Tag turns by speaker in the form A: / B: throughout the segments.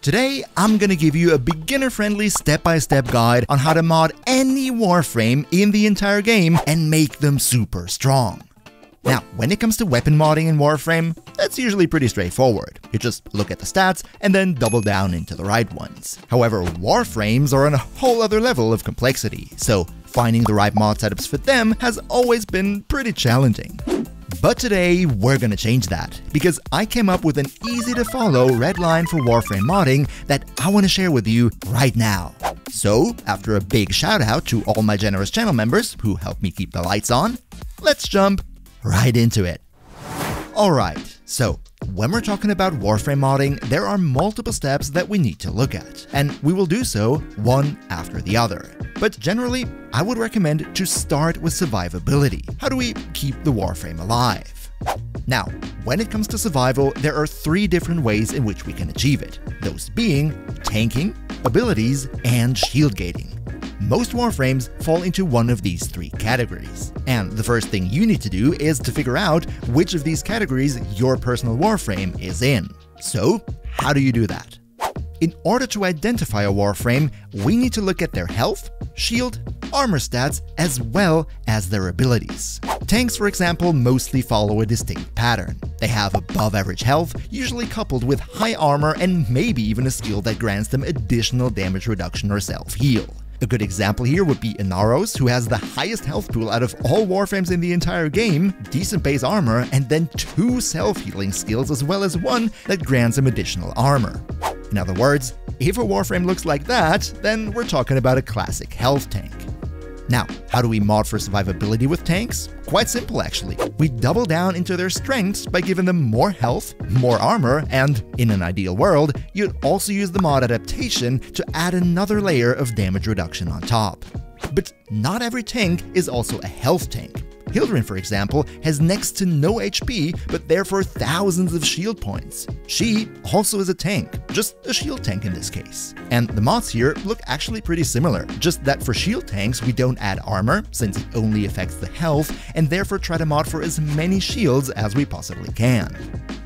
A: Today, I'm gonna give you a beginner-friendly step-by-step guide on how to mod any Warframe in the entire game and make them super strong. Now, when it comes to weapon modding in Warframe, that's usually pretty straightforward. You just look at the stats and then double down into the right ones. However, Warframes are on a whole other level of complexity, so finding the right mod setups for them has always been pretty challenging. But today, we're gonna change that, because I came up with an easy-to-follow red line for Warframe modding that I want to share with you right now. So, after a big shout-out to all my generous channel members who help me keep the lights on, let's jump right into it. Alright, so when we're talking about Warframe modding, there are multiple steps that we need to look at, and we will do so one after the other. But generally, I would recommend to start with survivability. How do we keep the Warframe alive? Now, when it comes to survival, there are 3 different ways in which we can achieve it, those being tanking, abilities, and shield gating. Most Warframes fall into one of these 3 categories, and the first thing you need to do is to figure out which of these categories your personal Warframe is in. So, how do you do that? In order to identify a Warframe, we need to look at their health, shield, armor stats, as well as their abilities. Tanks, for example, mostly follow a distinct pattern. They have above average health, usually coupled with high armor and maybe even a skill that grants them additional damage reduction or self-heal. A good example here would be Inaros, who has the highest health pool out of all Warframes in the entire game, decent base armor, and then 2 self-healing skills as well as 1 that grants him additional armor. In other words, if a Warframe looks like that, then we're talking about a classic health tank. Now, how do we mod for survivability with tanks? Quite simple actually. We double down into their strengths by giving them more health, more armor, and in an ideal world, you'd also use the mod adaptation to add another layer of damage reduction on top. But not every tank is also a health tank. Hildryn, for example, has next to no HP, but therefore thousands of shield points. She also is a tank, just a shield tank in this case. And the mods here look actually pretty similar, just that for shield tanks we don't add armor, since it only affects the health, and therefore try to mod for as many shields as we possibly can.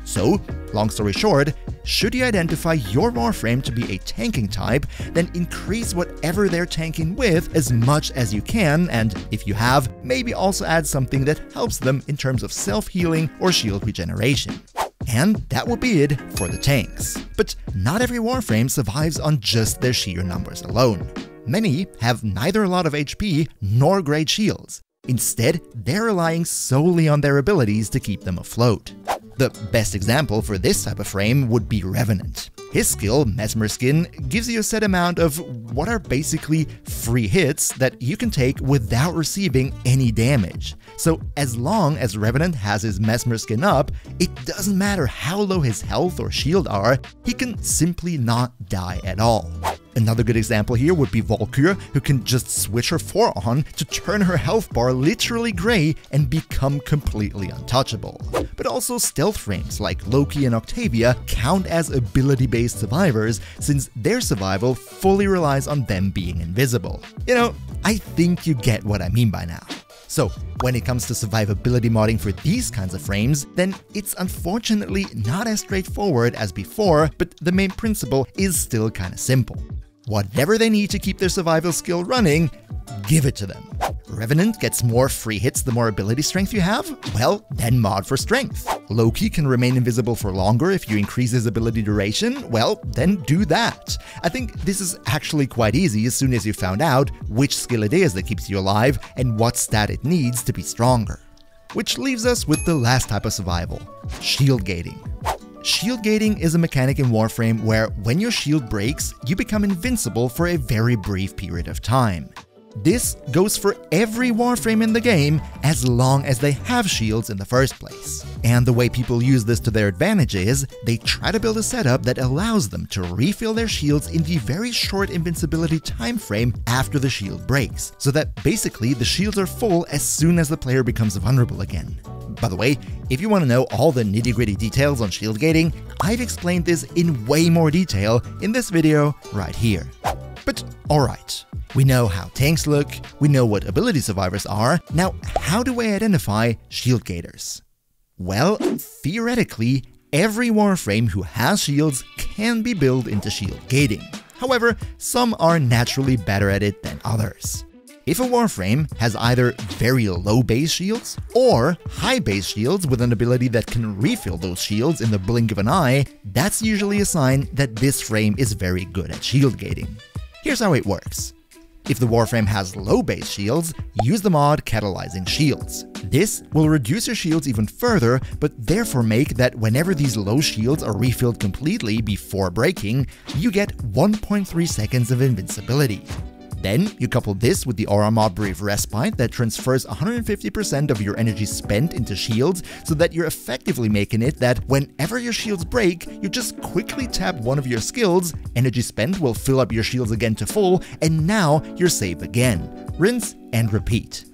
A: So, long story short, should you identify your Warframe to be a tanking type, then increase whatever they're tanking with as much as you can, and if you have, maybe also add something that helps them in terms of self-healing or shield regeneration. And that will be it for the tanks. But not every Warframe survives on just their sheer numbers alone. Many have neither a lot of HP nor great shields. Instead, they're relying solely on their abilities to keep them afloat. The best example for this type of frame would be Revenant. His skill, Mesmer Skin, gives you a set amount of what are basically free hits that you can take without receiving any damage. So as long as Revenant has his Mesmer Skin up, it doesn't matter how low his health or shield are, he can simply not die at all. Another good example here would be Valkyr, who can just switch her 4 on to turn her health bar literally gray and become completely untouchable. But also stealth frames like Loki and Octavia count as ability-based survivors, since their survival fully relies on them being invisible. You know, I think you get what I mean by now. So, when it comes to survivability modding for these kinds of frames, then it's unfortunately not as straightforward as before, but the main principle is still kinda simple. Whatever they need to keep their survival skill running, give it to them. Revenant gets more free hits the more ability strength you have? Well, then mod for strength. Loki can remain invisible for longer if you increase his ability duration? Well, then do that. I think this is actually quite easy as soon as you found out which skill it is that keeps you alive and what stat it needs to be stronger. Which leaves us with the last type of survival, shield gating. Shield gating is a mechanic in Warframe where when your shield breaks, you become invincible for a very brief period of time. This goes for every Warframe in the game as long as they have shields in the first place. And the way people use this to their advantage is, they try to build a setup that allows them to refill their shields in the very short invincibility time frame after the shield breaks, so that basically the shields are full as soon as the player becomes vulnerable again. By the way, if you want to know all the nitty-gritty details on shield gating, I've explained this in way more detail in this video right here. But alright, we know how tanks look, we know what ability survivors are, now how do I identify shield gators? Well, theoretically, every Warframe who has shields can be built into shield gating. However, some are naturally better at it than others. If a Warframe has either very low base shields or high base shields with an ability that can refill those shields in the blink of an eye, that's usually a sign that this frame is very good at shield gating. Here's how it works. If the Warframe has low base shields, use the mod Catalyzing Shields. This will reduce your shields even further, but therefore make that whenever these low shields are refilled completely before breaking, you get 1.3 seconds of invincibility. Then, you couple this with the Aura Mod Brief Respite that transfers 150% of your energy spent into shields, so that you're effectively making it that whenever your shields break, you just quickly tap one of your skills, energy spent will fill up your shields again to full, and now you're safe again. Rinse and repeat.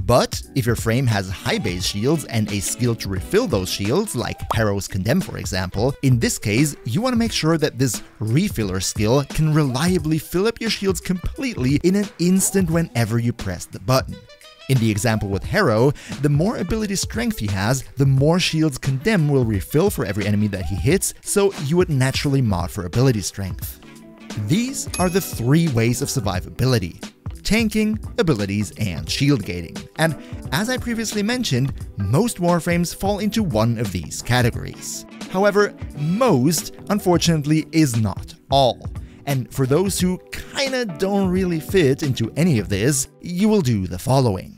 A: But if your frame has high base shields and a skill to refill those shields, like Hero's Condemn for example, in this case, you want to make sure that this refiller skill can reliably fill up your shields completely in an instant whenever you press the button. In the example with Hero, the more ability strength he has, the more shields Condemn will refill for every enemy that he hits, so you would naturally mod for ability strength. These are the 3 ways of survivability: tanking, abilities, and shield gating. And as I previously mentioned, most Warframes fall into one of these categories. However, most, unfortunately, is not all. And for those who kinda don't really fit into any of this, you will do the following.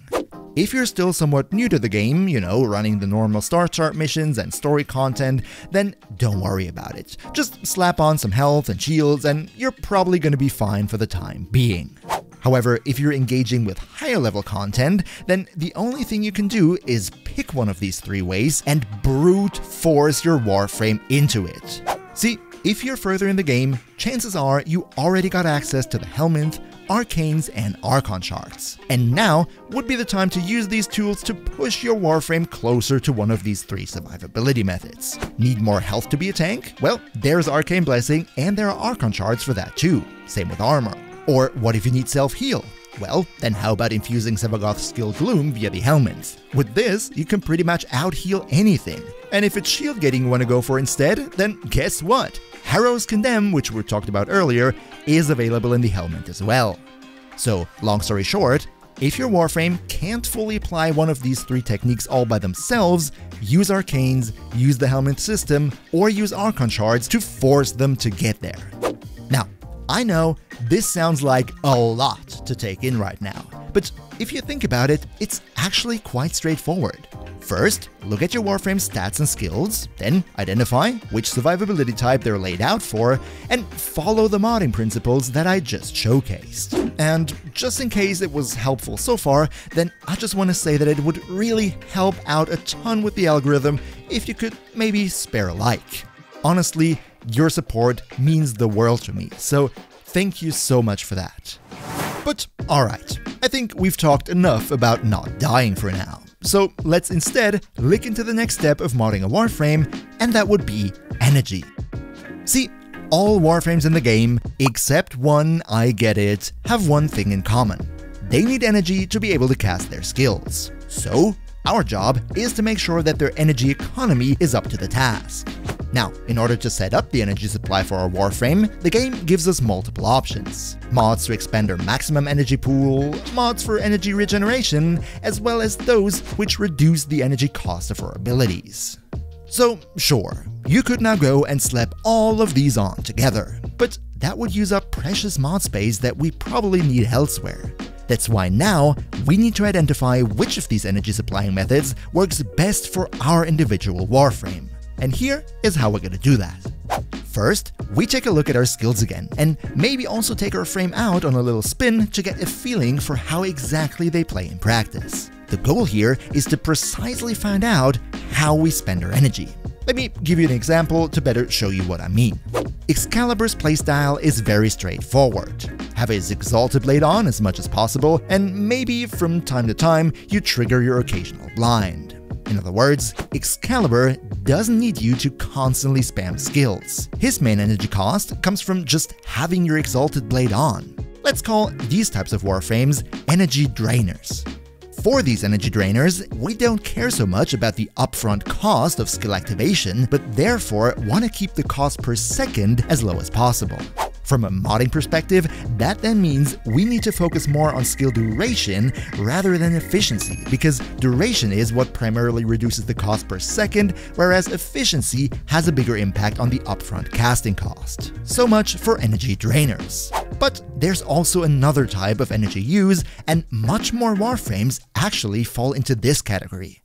A: If you're still somewhat new to the game, running the normal Star Chart missions and story content, then don't worry about it. Just slap on some health and shields and you're probably gonna be fine for the time being. However, if you're engaging with higher level content, then the only thing you can do is pick one of these 3 ways and brute force your Warframe into it. See, if you're further in the game, chances are you already got access to the Helminth, Arcanes, and Archon charts. And now would be the time to use these tools to push your Warframe closer to one of these 3 survivability methods. Need more health to be a tank? Well, there's Arcane Blessing, and there are Archon charts for that too. Same with armor. Or what if you need self-heal? Well, then how about infusing Sevagoth's skill Gloom via the Helminth? With this, you can pretty much out-heal anything. And if it's shield gating you want to go for instead, then guess what? Hero's Condemn, which we talked about earlier, is available in the Helminth as well. So, long story short, if your Warframe can't fully apply one of these 3 techniques all by themselves, use Arcanes, use the Helminth system, or use Archon shards to force them to get there. Now, I know this sounds like a lot to take in right now, but if you think about it, it's actually quite straightforward. First, look at your Warframe stats and skills, then identify which survivability type they're laid out for, and follow the modding principles that I just showcased. And just in case it was helpful so far, then I just want to say that it would really help out a ton with the algorithm if you could maybe spare a like. Honestly, your support means the world to me, so thank you so much for that. But alright, I think we've talked enough about not dying for now. So let's instead look into the next step of modding a Warframe, and that would be energy. See, all Warframes in the game, except one, I get it, have one thing in common. They need energy to be able to cast their skills. So, our job is to make sure that their energy economy is up to the task. Now, in order to set up the energy supply for our Warframe, the game gives us multiple options. Mods to expand our maximum energy pool, mods for energy regeneration, as well as those which reduce the energy cost of our abilities. So, sure, you could now go and slap all of these on together, but that would use up precious mod space that we probably need elsewhere. That's why now we need to identify which of these energy supplying methods works best for our individual Warframe. And here is how we're gonna do that. First, we take a look at our skills again, and maybe also take our frame out on a little spin to get a feeling for how exactly they play in practice. The goal here is to precisely find out how we spend our energy. Let me give you an example to better show you what I mean. Excalibur's playstyle is very straightforward. Have his Exalted Blade on as much as possible, and maybe from time to time you trigger your occasional blind. In other words, Excalibur doesn't need you to constantly spam skills. His main energy cost comes from just having your Exalted Blade on. Let's call these types of Warframes energy drainers. For these energy drainers, we don't care so much about the upfront cost of skill activation, but therefore want to keep the cost per second as low as possible. From a modding perspective, that then means we need to focus more on skill duration rather than efficiency, because duration is what primarily reduces the cost per second, whereas efficiency has a bigger impact on the upfront casting cost. So much for energy drainers. But there's also another type of energy use, and much more Warframes actually fall into this category.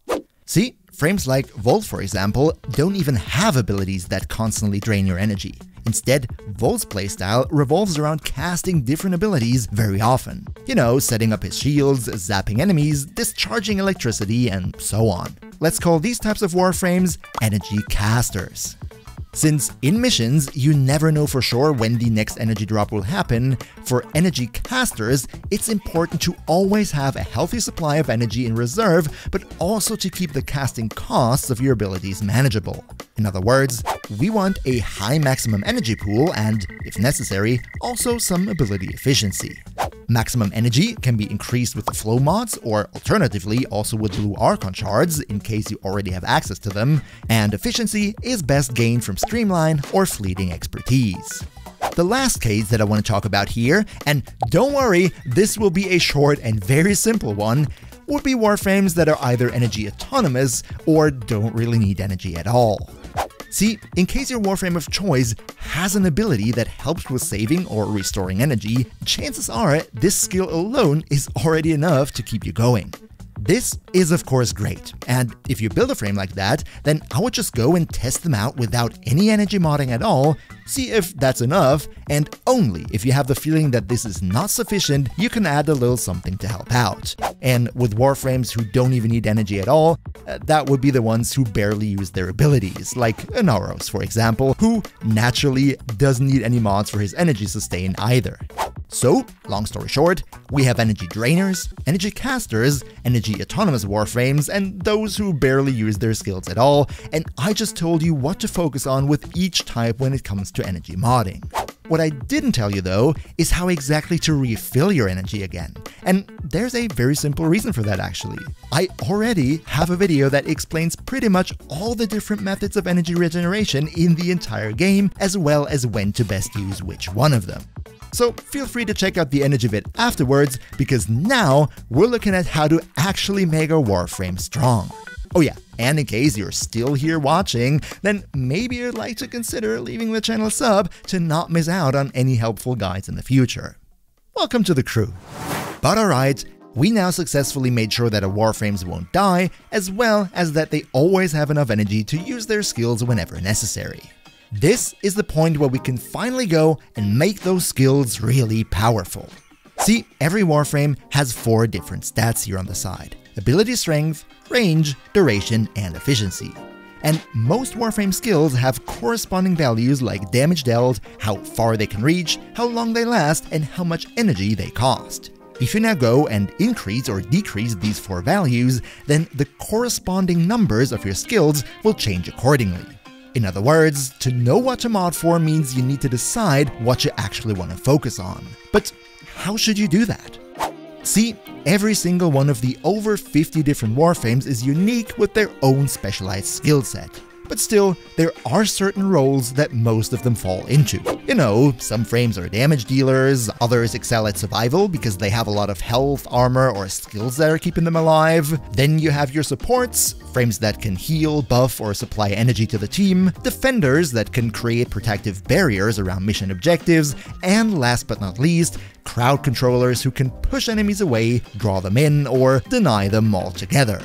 A: See, frames like Volt, for example, don't even have abilities that constantly drain your energy. Instead, Volt's playstyle revolves around casting different abilities very often. You know, setting up his shields, zapping enemies, discharging electricity, and so on. Let's call these types of Warframes energy casters. Since in missions, you never know for sure when the next energy drop will happen, for energy casters, it's important to always have a healthy supply of energy in reserve, but also to keep the casting costs of your abilities manageable. In other words, we want a high maximum energy pool and, if necessary, also some ability efficiency. Maximum energy can be increased with the flow mods, or alternatively also with blue Archon shards in case you already have access to them, and efficiency is best gained from streamline or fleeting expertise. The last case that I want to talk about here, and don't worry, this will be a short and very simple one, would be Warframes that are either energy autonomous or don't really need energy at all. See, in case your Warframe of choice has an ability that helps with saving or restoring energy, chances are this skill alone is already enough to keep you going. This is of course great, and if you build a frame like that, then I would just go and test them out without any energy modding at all, see if that's enough, and only if you have the feeling that this is not sufficient, you can add a little something to help out. And with Warframes who don't even need energy at all, that would be the ones who barely use their abilities, like Anaros, for example, who naturally doesn't need any mods for his energy sustain either. So, long story short, we have energy drainers, energy casters, energy autonomous Warframes, and those who barely use their skills at all, and I just told you what to focus on with each type when it comes to energy modding. What I didn't tell you though, is how exactly to refill your energy again. And there's a very simple reason for that actually. I already have a video that explains pretty much all the different methods of energy regeneration in the entire game, as well as when to best use which one of them. So feel free to check out the energy vid afterwards, because now we're looking at how to actually make a Warframe strong. Oh yeah, and in case you're still here watching, then maybe you'd like to consider leaving the channel sub to not miss out on any helpful guides in the future. Welcome to the crew. But alright, we now successfully made sure that our Warframes won't die, as well as that they always have enough energy to use their skills whenever necessary. This is the point where we can finally go and make those skills really powerful. See, every Warframe has 4 different stats here on the side: ability strength, range, duration, and efficiency. And most Warframe skills have corresponding values like damage dealt, how far they can reach, how long they last, and how much energy they cost. If you now go and increase or decrease these 4 values, then the corresponding numbers of your skills will change accordingly. In other words, to know what to mod for means you need to decide what you actually want to focus on. But how should you do that? See, every single one of the over 50 different Warframes is unique with their own specialized skill set. But still, there are certain roles that most of them fall into. You know, some frames are damage dealers, others excel at survival because they have a lot of health, armor, or skills that are keeping them alive. Then you have your supports, frames that can heal, buff, or supply energy to the team, defenders that can create protective barriers around mission objectives, and last but not least, crowd controllers who can push enemies away, draw them in, or deny them altogether.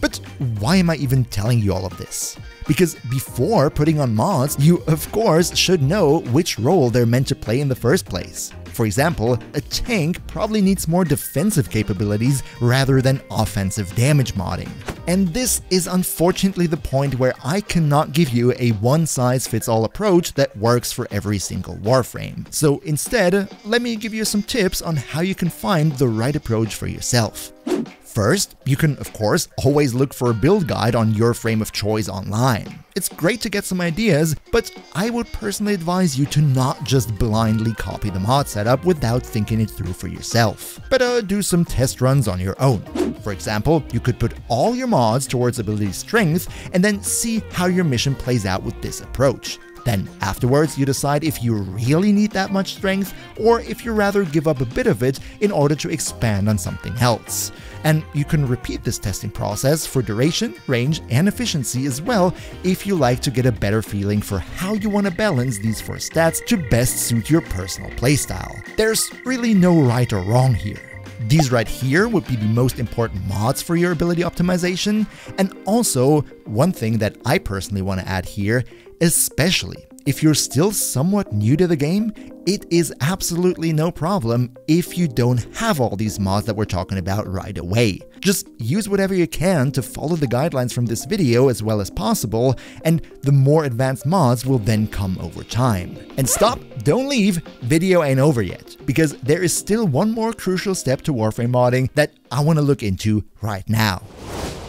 A: But why am I even telling you all of this? Because before putting on mods, you of course should know which role they're meant to play in the first place. For example, a tank probably needs more defensive capabilities rather than offensive damage modding. And this is unfortunately the point where I cannot give you a one-size-fits-all approach that works for every single Warframe. So instead, let me give you some tips on how you can find the right approach for yourself. First, you can of course always look for a build guide on your frame of choice online. It's great to get some ideas, but I would personally advise you to not just blindly copy the mod setup without thinking it through for yourself. Better do some test runs on your own. For example, you could put all your mods towards ability strength and then see how your mission plays out with this approach. Then afterwards, you decide if you really need that much strength or if you rather give up a bit of it in order to expand on something else. And you can repeat this testing process for duration, range, and efficiency as well if you like to get a better feeling for how you want to balance these 4 stats to best suit your personal playstyle. There's really no right or wrong here. These right here would be the most important mods for your ability optimization, and also one thing that I personally want to add here, especially if you're still somewhat new to the game, it is absolutely no problem if you don't have all these mods that we're talking about right away. Just use whatever you can to follow the guidelines from this video as well as possible, and the more advanced mods will then come over time. And stop, don't leave, video ain't over yet, because there is still one more crucial step to Warframe modding that I want to look into right now.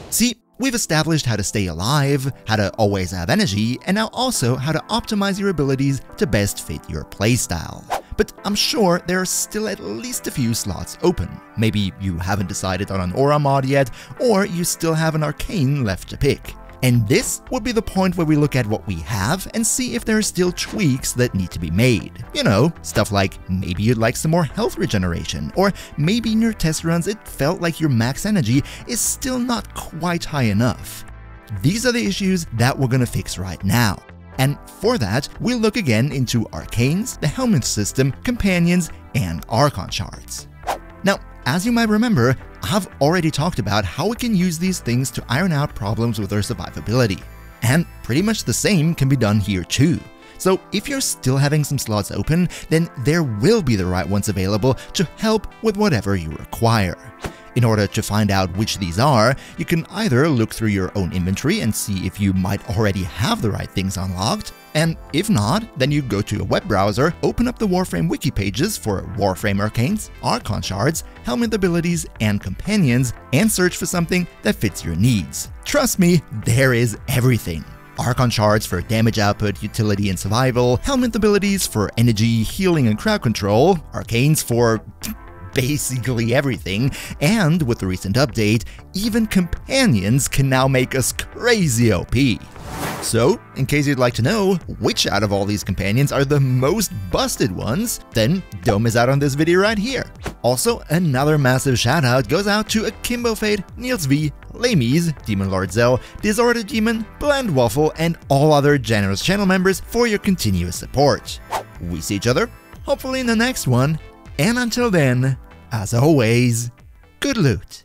A: See, we've established how to stay alive, how to always have energy, and now also how to optimize your abilities to best fit your playstyle. But I'm sure there are still at least a few slots open. Maybe you haven't decided on an aura mod yet, or you still have an arcane left to pick. And this would be the point where we look at what we have and see if there are still tweaks that need to be made. You know, stuff like maybe you'd like some more health regeneration, or maybe in your test runs it felt like your max energy is still not quite high enough. These are the issues that we're gonna fix right now. And for that, we'll look again into arcanes, the helmet system, companions, and archon shards. Now, as you might remember, I've already talked about how we can use these things to iron out problems with our survivability. And pretty much the same can be done here too. So if you're still having some slots open, then there will be the right ones available to help with whatever you require. In order to find out which these are, you can either look through your own inventory and see if you might already have the right things unlocked, and if not, then you go to a web browser, open up the Warframe wiki pages for Warframe arcanes, archon shards, helmet abilities, and companions, and search for something that fits your needs. Trust me, there is everything. Archon shards for damage output, utility, and survival, helmet abilities for energy, healing, and crowd control, arcanes for basically everything, and with the recent update, even companions can now make us crazy OP. So, in case you'd like to know which out of all these companions are the most busted ones, then don't miss out on this video right here. Also, another massive shout out goes out to Akimbo Fade, Niels V, Lamies, Demon Lord Zell, Disordered Demon, Bland Waffle, and all other generous channel members for your continuous support. We see each other, hopefully in the next one, and until then, as always, good loot.